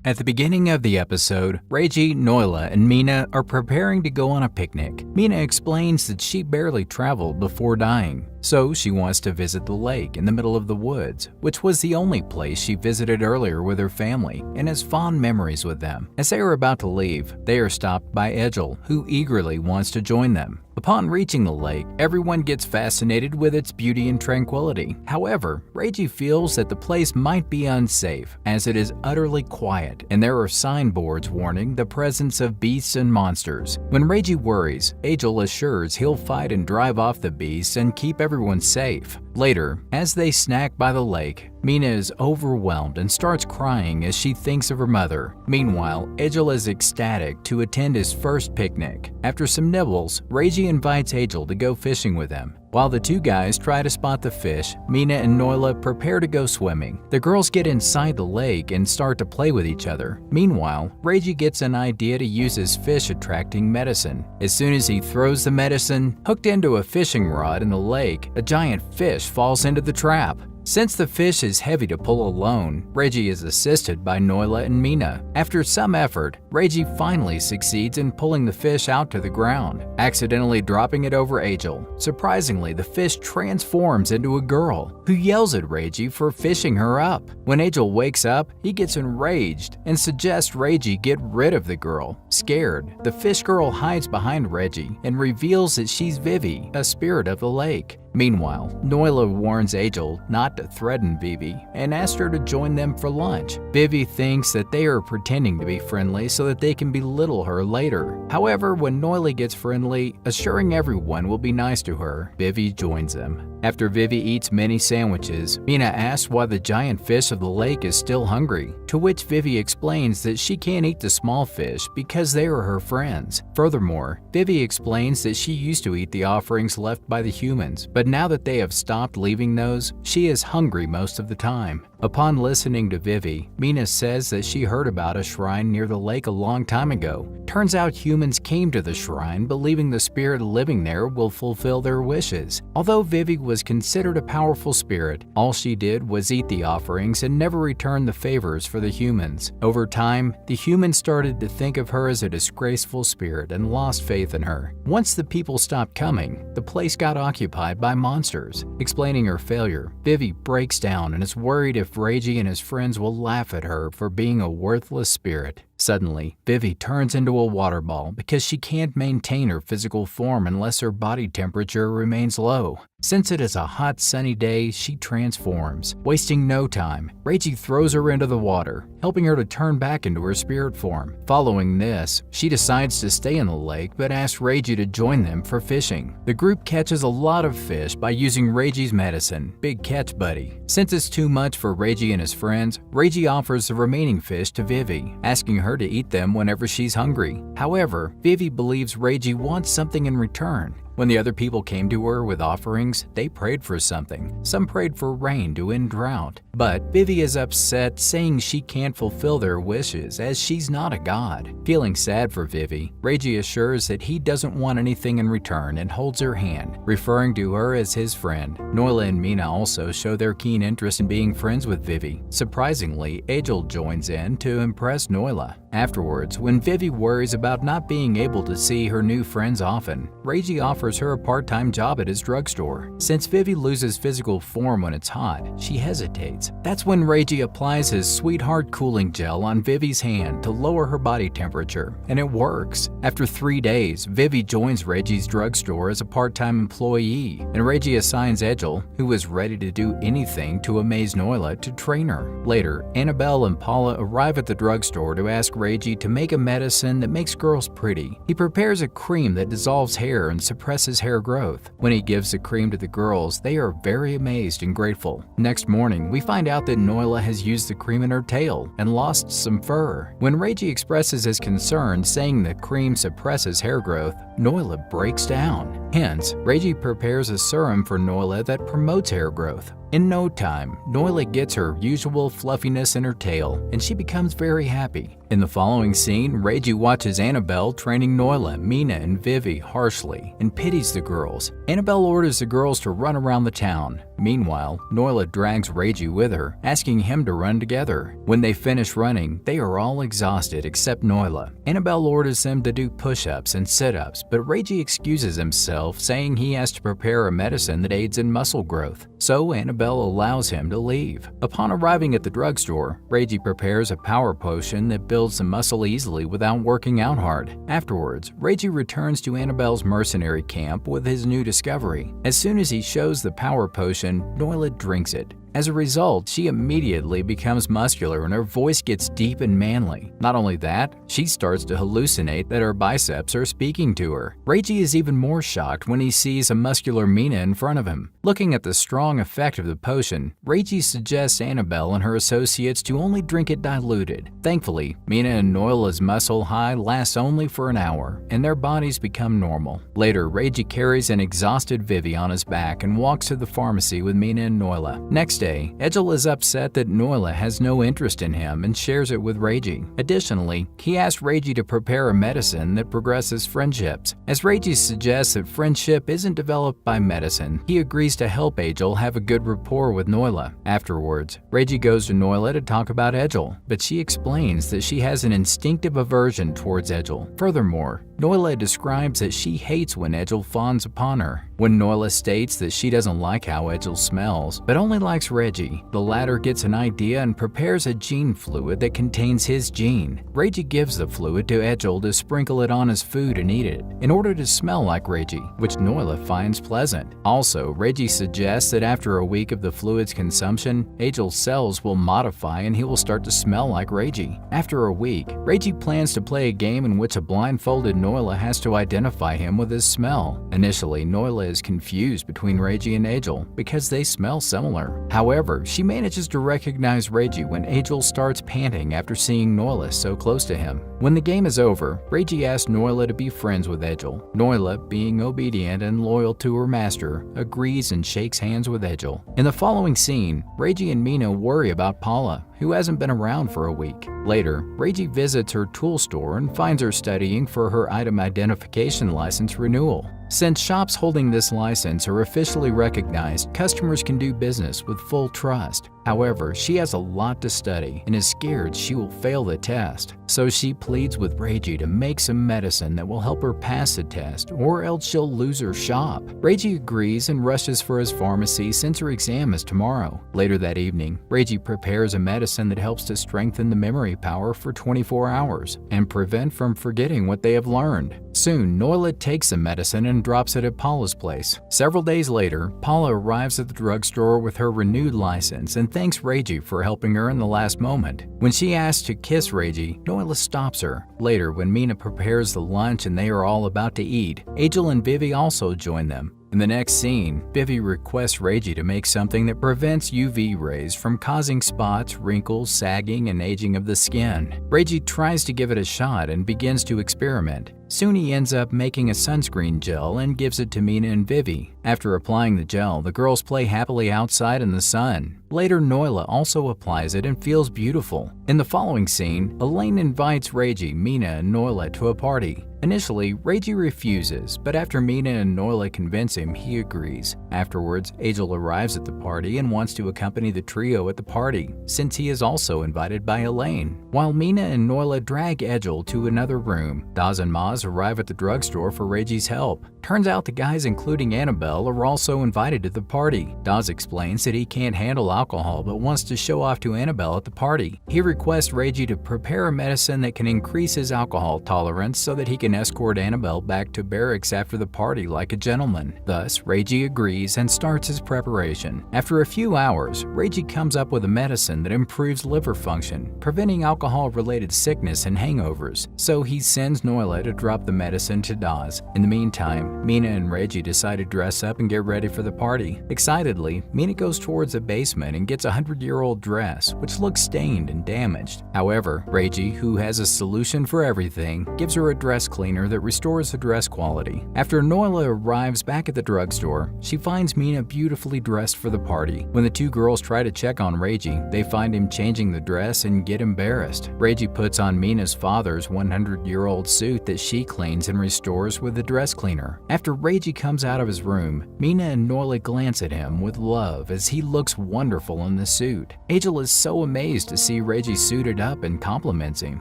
At the beginning of the episode, Reiji, Noera, and Mina are preparing to go on a picnic. Mina explains that she barely traveled before dying, so she wants to visit the lake in the middle of the woods, which was the only place she visited earlier with her family and has fond memories with them. As they are about to leave, they are stopped by Egil, who eagerly wants to join them. Upon reaching the lake, everyone gets fascinated with its beauty and tranquility. However, Reiji feels that the place might be unsafe, as it is utterly quiet and there are signboards warning the presence of beasts and monsters. When Reiji worries, Egil assures he'll fight and drive off the beasts and keep everyone safe. Later, as they snack by the lake, Mina is overwhelmed and starts crying as she thinks of her mother. Meanwhile, Egil is ecstatic to attend his first picnic. After some nibbles, Reiji invites Egil to go fishing with him. While the two guys try to spot the fish, Mina and Noera prepare to go swimming. The girls get inside the lake and start to play with each other. Meanwhile, Reiji gets an idea to use his fish-attracting medicine. As soon as he throws the medicine, hooked into a fishing rod in the lake, a giant fish falls into the trap. Since the fish is heavy to pull alone, Reiji is assisted by Noera and Mina. After some effort, Reiji finally succeeds in pulling the fish out to the ground, accidentally dropping it over Egil. Surprisingly, the fish transforms into a girl, who yells at Reiji for fishing her up. When Egil wakes up, he gets enraged and suggests Reiji get rid of the girl. Scared, the fish girl hides behind Reiji and reveals that she's Vivi, a spirit of the lake. Meanwhile, Noera warns Egil not to threaten Vivi and asks her to join them for lunch. Vivi thinks that they are pretending to be friendly so that they can belittle her later. However, when Noera gets friendly, assuring everyone will be nice to her, Vivi joins them. After Vivi eats many sandwiches, Mina asks why the giant fish of the lake is still hungry, to which Vivi explains that she can't eat the small fish because they are her friends. Furthermore, Vivi explains that she used to eat the offerings left by the humans, but now that they have stopped leaving those, she is hungry most of the time. Upon listening to Vivi, Mina says that she heard about a shrine near the lake a long time ago. Turns out humans came to the shrine believing the spirit living there will fulfill their wishes. Although Vivi was considered a powerful spirit, all she did was eat the offerings and never return the favors for the humans. Over time, the humans started to think of her as a disgraceful spirit and lost faith in her. Once the people stopped coming, the place got occupied by monsters. Explaining her failure, Vivi breaks down and is worried if Reiji and his friends will laugh at her for being a worthless spirit. Suddenly, Vivi turns into a water ball because she can't maintain her physical form unless her body temperature remains low. Since it is a hot, sunny day, she transforms. Wasting no time, Reiji throws her into the water, helping her to turn back into her spirit form. Following this, she decides to stay in the lake but asks Reiji to join them for fishing. The group catches a lot of fish by using Reiji's medicine, Big Catch Buddy. Since it's too much for Reiji and his friends, Reiji offers the remaining fish to Vivi, asking her to eat them whenever she's hungry. However, Vivi believes Reiji wants something in return. When the other people came to her with offerings, they prayed for something. Some prayed for rain to end drought. But Vivi is upset, saying she can't fulfill their wishes as she's not a god. Feeling sad for Vivi, Reiji assures that he doesn't want anything in return and holds her hand, referring to her as his friend. Noera and Mina also show their keen interest in being friends with Vivi. Surprisingly, Egil joins in to impress Noera. Afterwards, when Vivi worries about not being able to see her new friends often, Reiji offers her a part-time job at his drugstore. Since Vivi loses physical form when it's hot, she hesitates. That's when Reiji applies his Sweetheart cooling gel on Vivi's hand to lower her body temperature, and it works. After 3 days, Vivi joins Reiji's drugstore as a part-time employee, and Reiji assigns Egil, who is ready to do anything to amaze Noera, to train her. Later, Annabelle and Paula arrive at the drugstore to ask Reiji to make a medicine that makes girls pretty. He prepares a cream that dissolves hair and suppresses hair growth. When he gives the cream to the girls, they are very amazed and grateful. Next morning, we find out that Noera has used the cream in her tail and lost some fur. When Reiji expresses his concern, saying the cream suppresses hair growth, Noera breaks down. Hence, Reiji prepares a serum for Noela that promotes hair growth. In no time, Noela gets her usual fluffiness in her tail, and she becomes very happy. In the following scene, Reiji watches Annabelle training Noela, Mina, and Vivi harshly and pities the girls. Annabelle orders the girls to run around the town. Meanwhile, Noela drags Reiji with her, asking him to run together. When they finish running, they are all exhausted except Noela. Annabelle orders them to do push-ups and sit-ups, but Reiji excuses himself, saying he has to prepare a medicine that aids in muscle growth. So Annabelle allows him to leave. Upon arriving at the drugstore, Reiji prepares a power potion that builds the muscle easily without working out hard. Afterwards, Reiji returns to Annabelle's mercenary camp with his new discovery. As soon as he shows the power potion, Noela drinks it. As a result, she immediately becomes muscular and her voice gets deep and manly. Not only that, she starts to hallucinate that her biceps are speaking to her. Reiji is even more shocked when he sees a muscular Mina in front of him. Looking at the strong effect of the potion, Reiji suggests Annabelle and her associates to only drink it diluted. Thankfully, Mina and Noela's muscle high lasts only for an hour, and their bodies become normal. Later, Reiji carries an exhausted Vivi on his back and walks to the pharmacy with Mina and Noela. Next day, Egil is upset that Noela has no interest in him and shares it with Reiji. Additionally, he asks Reiji to prepare a medicine that progresses friendships. As Reiji suggests that friendship isn't developed by medicine, he agrees to help Egil have a good rapport with Noela. Afterwards, Reiji goes to Noela to talk about Egil, but she explains that she has an instinctive aversion towards Egil. Furthermore, Noela describes that she hates when Egil fawns upon her. When Noela states that she doesn't like how Egil smells, but only likes Reiji, the latter gets an idea and prepares a gene fluid that contains his gene. Reiji gives the fluid to Egil to sprinkle it on his food and eat it, in order to smell like Reiji, which Noela finds pleasant. Also, Reiji suggests that after a week of the fluid's consumption, Egil's cells will modify and he will start to smell like Reiji. After a week, Reiji plans to play a game in which a blindfolded Noela has to identify him with his smell. Initially, Noela is confused between Reiji and Egil because they smell similar. However, she manages to recognize Reiji when Egil starts panting after seeing Noela so close to him. When the game is over, Reiji asks Noela to be friends with Egil. Noela, being obedient and loyal to her master, agrees and shakes hands with Egil. In the following scene, Reiji and Mina worry about Paula, who hasn't been around for a week. Later, Reiji visits her tool store and finds her studying for her item identification license renewal. Since shops holding this license are officially recognized, customers can do business with full trust. However, she has a lot to study and is scared she will fail the test. So she pleads with Reiji to make some medicine that will help her pass the test, or else she'll lose her shop. Reiji agrees and rushes for his pharmacy since her exam is tomorrow. Later that evening, Reiji prepares a medicine that helps to strengthen the memory power for 24 hours and prevent from forgetting what they have learned. Soon, Noela takes the medicine and drops it at Paula's place. Several days later, Paula arrives at the drugstore with her renewed license and thanks Reiji for helping her in the last moment. When she asks to kiss Reiji, Noela stops her. Later, when Mina prepares the lunch and they are all about to eat, Egil and Vivi also join them. In the next scene, Vivi requests Reiji to make something that prevents UV rays from causing spots, wrinkles, sagging, and aging of the skin. Reiji tries to give it a shot and begins to experiment. Soon he ends up making a sunscreen gel and gives it to Mina and Vivi. After applying the gel, the girls play happily outside in the sun. Later, Noela also applies it and feels beautiful. In the following scene, Elaine invites Reiji, Mina, and Noela to a party. Initially, Reiji refuses, but after Mina and Noela convince him, he agrees. Afterwards, Egil arrives at the party and wants to accompany the trio at the party, since he is also invited by Elaine. While Mina and Noela drag Egil to another room, Daz and Maz arrive at the drugstore for Reiji's help. Turns out the guys, including Annabelle, are also invited to the party. Daz explains that he can't handle alcohol but wants to show off to Annabelle at the party. He requests Reiji to prepare a medicine that can increase his alcohol tolerance so that he can escort Annabelle back to barracks after the party like a gentleman. Thus, Reiji agrees and starts his preparation. After a few hours, Reiji comes up with a medicine that improves liver function, preventing alcohol-related sickness and hangovers. So he sends Noela to drop the medicine to Daz. In the meantime, Mina and Reiji decide to dress up and get ready for the party. Excitedly, Mina goes towards the basement and gets a 100-year-old dress, which looks stained and damaged. However, Reiji, who has a solution for everything, gives her a dress cleaner that restores the dress quality. After Noela arrives back at the drugstore, she finds Mina beautifully dressed for the party. When the two girls try to check on Reiji, they find him changing the dress and get embarrassed. Reiji puts on Mina's father's 100-year-old suit that she cleans and restores with the dress cleaner. After Reiji comes out of his room, Mina and Noela glance at him with love as he looks wonderful in the suit. Angel is so amazed to see Reiji suited up and compliments him.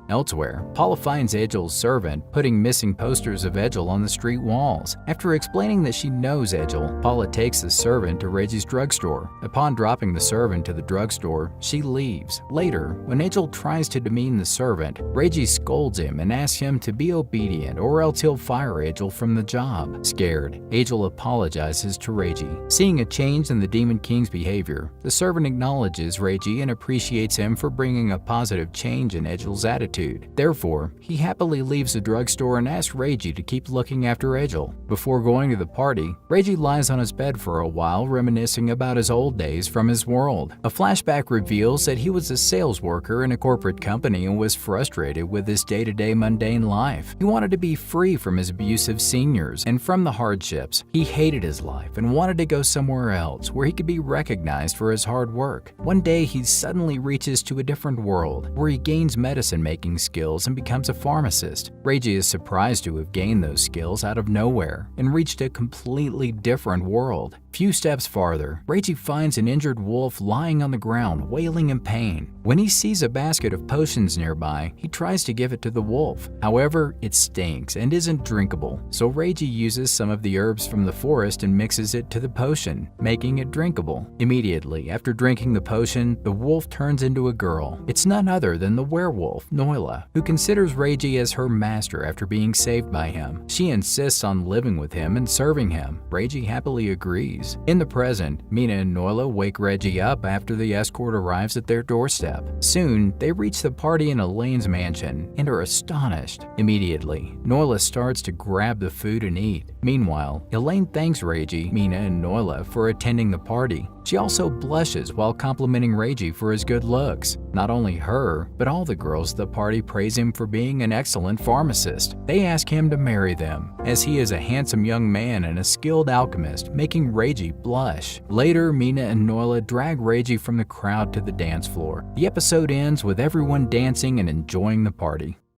Elsewhere, Paula finds Angel's servant putting missing posters of Angel on the street walls. After explaining that she knows Angel, Paula takes the servant to Reiji's drugstore. Upon dropping the servant to the drugstore, she leaves. Later, when Angel tries to demean the servant, Reiji scolds him and asks him to be obedient or else he'll fire Angel from the job. Scared, Angel apologizes to Reiji. Seeing a change in the Demon King's behavior, the servant acknowledges Reiji and appreciates him for bringing a positive change in Angel's attitude. Therefore, he happily leaves the drugstore and asks Reiji to keep looking after Angel. Before going to the party, Reiji lies on his bed for a while reminiscing about his old days from his world. A flashback reveals that he was a sales worker in a corporate company and was frustrated with his day-to-day mundane life. He wanted to be free from his abusive seniors and from the hardships. He hated his life and wanted to go somewhere else where he could be recognized for his hard work. One day, he suddenly reaches to a different world where he gains medicine-making skills and becomes a pharmacist. Reiji is surprised to have gained those skills out of nowhere and reached a completely different world. Few steps farther, Reiji finds an injured wolf lying on the ground, wailing in pain. When he sees a basket of potions nearby, he tries to give it to the wolf. However, it stinks and isn't drinkable, so Reiji uses some of the herbs from the forest and mixes it to the potion, making it drinkable. Immediately after drinking the potion, the wolf turns into a girl. It's none other than the werewolf, Noela, who considers Reiji as her master after being saved by him. She insists on living with him and serving him. Reiji happily agrees. In the present, Mina and Noela wake Reiji up after the escort arrives at their doorstep. Soon, they reach the party in Elaine's mansion and are astonished. Immediately, Noela starts to grab the food and eat. Meanwhile, Elaine thanks Reiji, Mina, and Noela for attending the party. She also blushes while complimenting Reiji for his good looks. Not only her, but all the girls at the party praise him for being an excellent pharmacist. They ask him to marry them, as he is a handsome young man and a skilled alchemist, making Reiji blush. Later, Mina and Noela drag Reiji from the crowd to the dance floor. The episode ends with everyone dancing and enjoying the party.